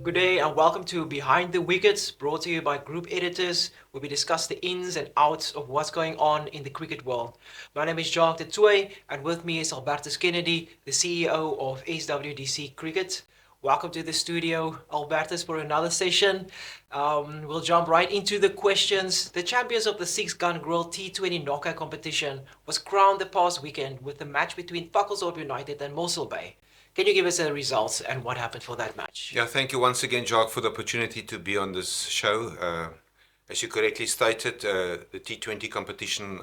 Good day and welcome to Behind the Wickets, brought to you by Group Editors, where we discuss the ins and outs of what's going on in the cricket world. My name is Jacques Toy, and with me is Albertus Kennedy, the CEO of SWD Cricket. Welcome to the studio, Albertus, for another session. We'll jump right into the questions. The champions of the Six Gun Grill T20 knockout competition was crowned the past weekend with the match between Pacaltsdorp United and Mossel Bay. Can you give us the results and what happened for that match? Yeah, thank you once again, Jacques, for the opportunity to be on this show. As you correctly stated, the T20 competition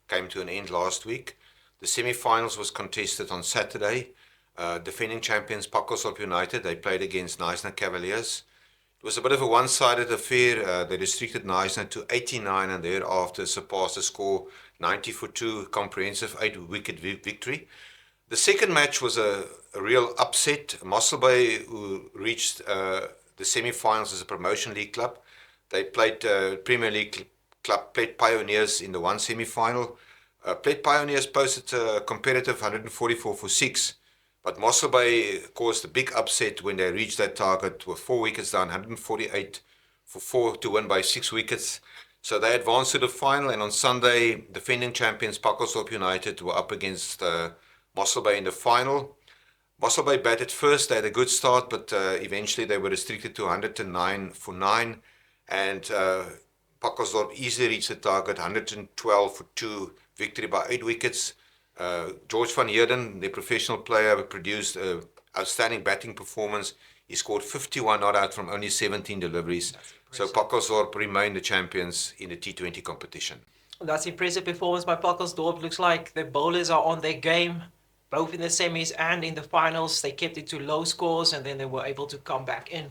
came to an end last week. The semi-finals was contested on Saturday. Defending champions Pacaltsdorp United, they played against knysna-plett. It was a bit of a one-sided affair. They restricted knysna to 89 and thereafter surpassed the score 90 for 2, comprehensive 8-wicket victory. The second match was a real upset. Mossel Bay, who reached the semi-finals as a promotion league club, they played Premier League club Plett Pioneers in the one semi-final. Plett Pioneers posted a competitive 144 for 6, but Mossel Bay caused a big upset when they reached that target with 4 wickets down, 148 for 4 to win by 6 wickets. So they advanced to the final, and on Sunday, defending champions Pacaltsdorp United were up against Mossel Bay in the final. Mossel Bay batted first. They had a good start, but eventually they were restricted to 109 for 9, and Pacaltsdorp easily reached the target, 112 for 2, victory by 8 wickets. George van Heerden, the professional player, produced an outstanding batting performance. He scored 51 not out from only 17 deliveries. So Pacaltsdorp remained the champions in the T20 competition. That's impressive performance by Pacaltsdorp. Looks like the bowlers are on their game, both in the semis and in the finals. They kept it to low scores and then they were able to come back in.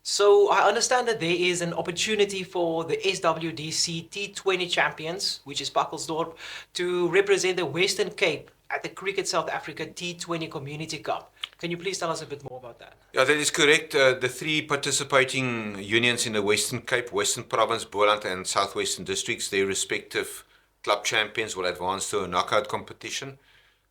So I understand that there is an opportunity for the SWDC T20 champions, which is Pacaltsdorp, to represent the Western Cape at the Cricket South Africa T20 Community Cup. Can you please tell us a bit more about that? Yeah, that is correct. The 3 participating unions in the Western Cape, Western Province, Boland and Southwestern districts, their respective club champions will advance to a knockout competition.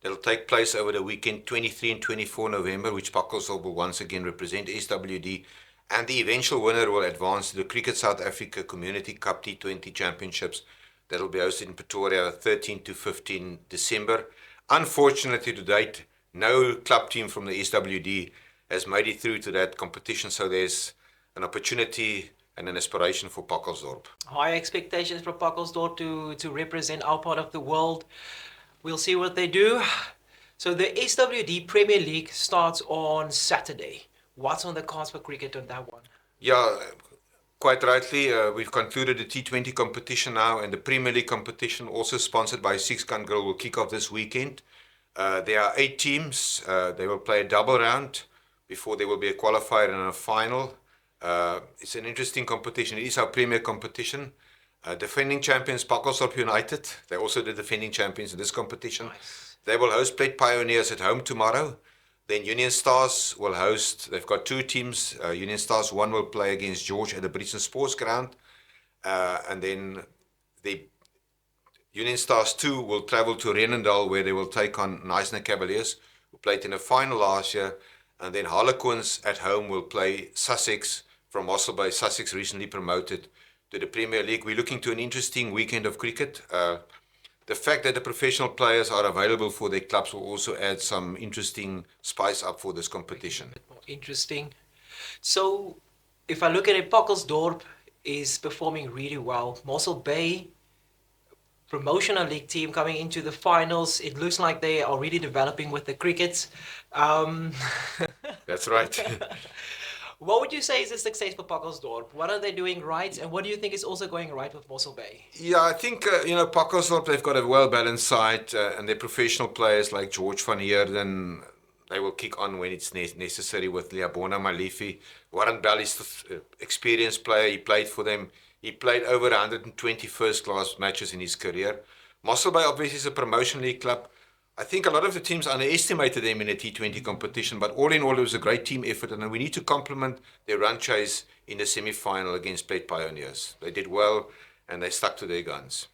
That'll take place over the weekend, 23 and 24 November, which Pacaltsdorp will once again represent SWD. And the eventual winner will advance to the Cricket South Africa Community Cup T20 Championships that will be hosted in Pretoria 13 to 15 December. Unfortunately, to date, no club team from the SWD has made it through to that competition, so there's an opportunity and an aspiration for Pacaltsdorp. High expectations for Pacaltsdorp to represent our part of the world. We'll see what they do. So the SWD Premier League starts on Saturday. What's on the cards for cricket on that one? Yeah, quite rightly, we've concluded the T20 competition now, and the Premier League competition, also sponsored by Six Gun Grill, will kick off this weekend. There are 8 teams. They will play a double round before there will be a qualifier and a final. It's an interesting competition. It is our premier competition. Defending champions Pacaltsdorp United, they're also the defending champions in this competition. Nice. They will host Plett Pioneers at home tomorrow. Then Union Stars will host, they've got 2 teams. Union Stars 1 will play against George at the Brisbane Sports Ground. And then the Union Stars 2 will travel to Renendal, where they will take on knysna-plett, who played in the final last year. And then Harlequins at home will play Sussex from Mossel Bay. Sussex recently promoted to the Premier League. We're looking to an interesting weekend of cricket. The fact that the professional players are available for their clubs will also add some interesting spice up for this competition. A bit more interesting. So if I look at it, Pacaltsdorp is performing really well. Mossel Bay, promotional league team coming into the finals. It looks like they are really developing with the cricket. That's right. What would you say is a success for Pacaltsdorp? What are they doing right, and what do you think is also going right with Mossel Bay? Yeah, I think, Pacaltsdorp, they've got a well-balanced side, and their professional players like George van Heerden, they will kick on when it's necessary with Liabona Malifi. Warren Bell is an experienced player. He played for them. He played over 120 first-class matches in his career. Mossel Bay obviously is a promotion league club. I think a lot of the teams underestimated them in the T20 competition, but all in all, it was a great team effort, and we need to compliment their run chase in the semi-final against Plett Pioneers. They did well, and they stuck to their guns.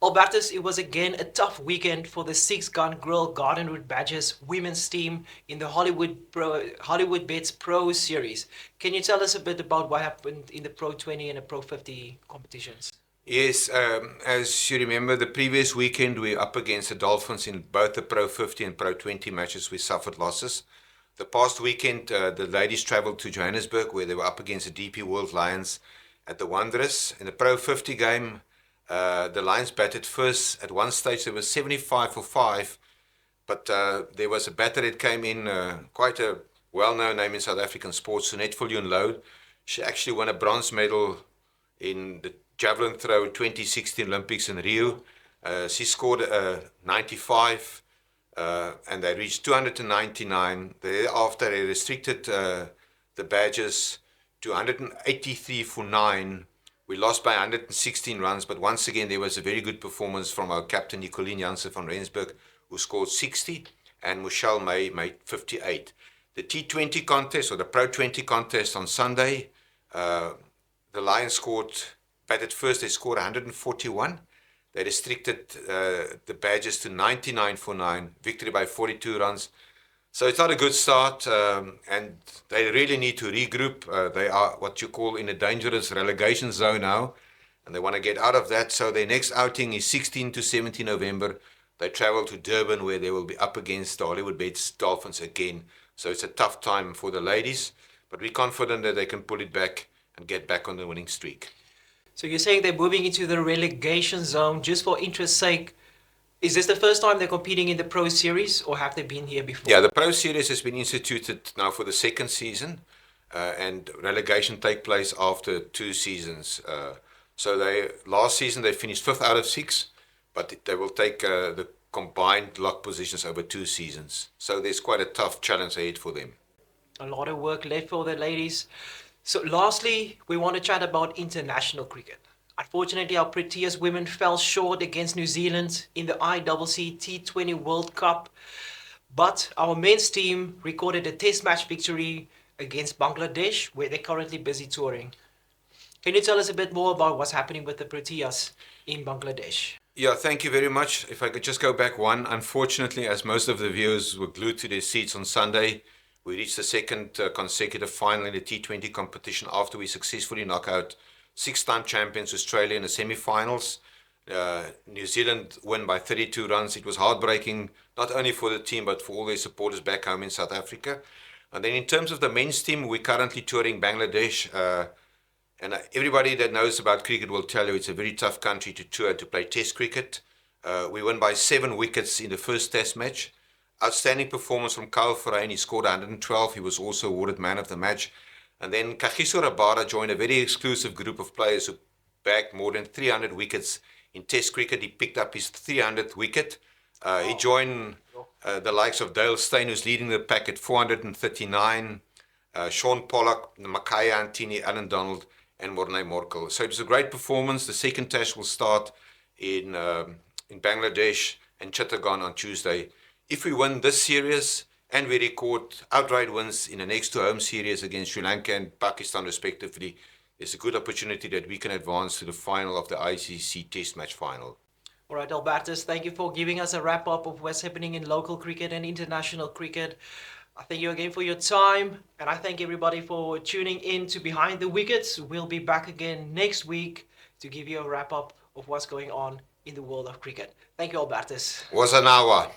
Albertus, it was again a tough weekend for the Six Gun Grill Gardenwood Badgers women's team in the Hollywoodbets Pro series. Can you tell us a bit about what happened in the Pro 20 and the Pro 50 competitions? Yes, as you remember, the previous weekend we were up against the Dolphins in both the Pro 50 and Pro 20 matches. We suffered losses. The past weekend, the ladies travelled to Johannesburg where they were up against the DP World Lions at the Wanderers. In the Pro 50 game, the Lions batted first. At one stage, there was 75 for 5, but there was a batter that came in, quite a well-known name in South African sports, Sunette Viljoen. She actually won a bronze medal in the javelin throw 2016 Olympics in Rio. She scored 95, and they reached 299. Thereafter, they restricted the Badgers to 183 for 9. We lost by 116 runs, but once again, there was a very good performance from our captain, Nicolien Jansen van Rensburg, who scored 60, and Michelle May made 58. The T20 contest, or the Pro 20 contest on Sunday, the Lions batted first, they scored 141. They restricted the Badgers to 99 for 9, victory by 42 runs. So it's not a good start, and they really need to regroup. They are what you call in a dangerous relegation zone now, and they want to get out of that. So their next outing is 16 to 17 November. They travel to Durban, where they will be up against the Hollywoodbets Dolphins again. So it's a tough time for the ladies, but we're confident that they can pull it back and get back on the winning streak. So you're saying they're moving into the relegation zone just for interest's sake. Is this the first time they're competing in the Pro Series, or have they been here before? Yeah, the Pro Series has been instituted now for the second season, and relegation take place after 2 seasons. So last season they finished 5th out of 6, but they will take the combined lock positions over 2 seasons. So there's quite a tough challenge ahead for them. A lot of work left for the ladies. So lastly, we want to chat about international cricket. Unfortunately, our Proteas women fell short against New Zealand in the ICC T20 World Cup, but our men's team recorded a test match victory against Bangladesh, where they're currently busy touring. Can you tell us a bit more about what's happening with the Proteas in Bangladesh? Yeah, thank you very much. If I could just go back one, unfortunately, as most of the viewers were glued to their seats on Sunday, we reached the second consecutive final in the T20 competition after we successfully knocked out 6-time champions Australia in the semi-finals. New Zealand won by 32 runs. It was heartbreaking, not only for the team, but for all their supporters back home in South Africa. And then in terms of the men's team, we're currently touring Bangladesh. And everybody that knows about cricket will tell you it's a very tough country to tour to play test cricket. We won by 7 wickets in the first test match. Outstanding performance from Kyle Verheyen. He scored 112. He was also awarded man of the match. And then Kagiso Rabada joined a very exclusive group of players who bagged more than 300 wickets in Test cricket. He picked up his 300th wicket. He joined the likes of Dale Steyn, who's leading the pack at 439, Sean Pollock, Makaya Antini, Alan Donald, and Mornay Morkel. So it was a great performance. The second test will start in Bangladesh and Chittagong on Tuesday. If we win this series, and we record outright wins in the next 2 home series against Sri Lanka and Pakistan respectively, there's a good opportunity that we can advance to the final of the ICC Test Match Final. All right, Albertus, thank you for giving us a wrap-up of what's happening in local cricket and international cricket. I thank you again for your time, and I thank everybody for tuning in to Behind the Wickets. We'll be back again next week to give you a wrap-up of what's going on in the world of cricket. Thank you, Albertus. Was an hour.